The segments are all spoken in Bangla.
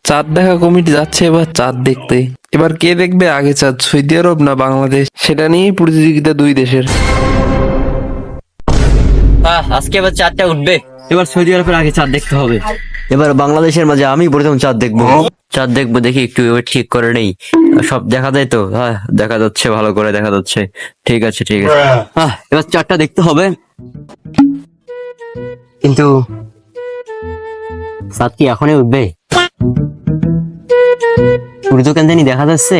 চাঁদ দেখা কমিটি যাচ্ছে এবার চাঁদ দেখতে। এবার কে দেখবে আগে চাঁদ, সৌদি আরব না বাংলাদেশ, সেটা নিয়েই প্রতিযোগিতা দুই দেশের। আজকে এবার চাঁদটা উঠবে। এবার সৌদি আরবের আগে চাঁদ দেখতে হবে। এবার বাংলাদেশের মাঝে আমি প্রথম চাঁদ দেখবো। চাঁদ দেখবো, দেখি একটু এবার ঠিক করে নেই। সব দেখা যায় তো? হ্যাঁ, দেখা যাচ্ছে, ভালো করে দেখা যাচ্ছে। ঠিক আছে ঠিক আছে। এবার চাঁদটা দেখতে হবে, কিন্তু চাঁদ কি এখনই উঠবে? সূর্য কেন জানি দেখা যাচ্ছে।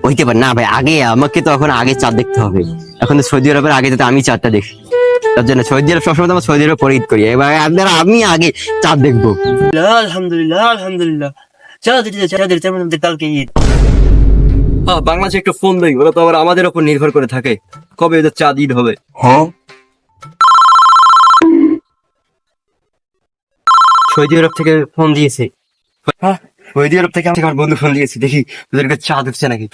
হইতে পারে না ভাই, আগে আমাকে তো এখন আগে চাঁদ দেখতে হবে। এখন তো সৌদি আরবের আগে যাতে আমি চাঁদটা দেখি, তার জন্য সৌদি আরব সবসময় তো আমরা সৌদি আরব পরে ঈদ করি। এবার আপনারা আমি আগে চাঁদ দেখবো। আলহামদুলিল্লাহ আলহামদুলিল্লাহ, কালকে ঈদ। বাংলাদেশে একটু ফোন দেই, ওরা তো আবার আমাদের উপর নির্ভর করে থাকে কবে এদের চাঁদ ঈদ হবে। সৌদি আরব থেকে ফোন দিয়েছে। সৌদি আরব থেকে আমার বন্ধু ফোন দিয়েছে, দেখি ওদেরকে চাঁদ উঠছে নাকি।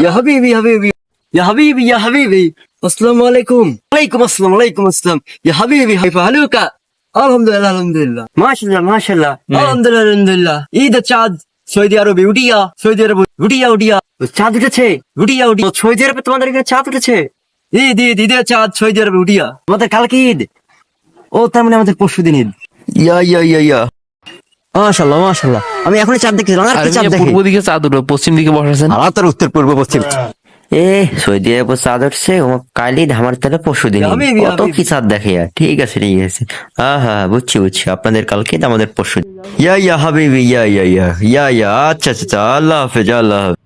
ইয়া হাবিবি হাবিবি ইয়া হাবিবি ইয়া হাবিবি, আসসালামু আলাইকুম। ওয়ালাইকুম আসসালাম, ওয়ালাইকুম আসসালাম। ইয়া হাবিবি হাইফা হালুকা। আলহামদুলিল্লাহ আলহামদুলিল্লাহ, মাশাআল্লাহ মাশাআল্লাহ, আলহামদুলিল্লাহ আলহামদুলিল্লাহ। ঈদ চাঁদ সৌদি আরবে উঠিয়া, সৌদি আরব উঠিয়া উঠিয়া চাঁদ উঠেছে, উঠিয়া উঠিয়া সৌদি আরবে তোমাদের এখানে চাঁদ উঠেছে। ঈদ ঈদ ঈদের চাঁদ সৌদি আরবে উঠিয়া। আমাদের কালকে ঈদ, ও তার মানে আমাদের পরশুদিন ঈদ। ইয়া ইয়া ইয়া ইয়া, মাশাআল্লাহ মাশাআল্লাহ। আমি এখনই চাঁদ দেখছি, আর আর কি চাঁদ দেখি। পূর্ব দিকে চাঁদ উঠবে, পশ্চিম দিকে বসাছেন। আর তার উত্তর পূর্ব পশ্চিম। সৌদি আরবে চাঁদ উঠছে, কালই ধামার তাহলে পরশু দিন। হাবিবি, কত কি চাঁদ দেখে আর। ঠিক আছে ঠিক আছে, হ্যাঁ বুঝছি বুঝছি, আপনাদের কালকে আমাদের পরশু। ইয়া ইয়া হাবিবি ইয়া ইয়া ইয়া ইয়া ইয়া, আচ্ছা আচ্ছা, আল্লাহ হাফেজ আল্লাহ হাফেজ।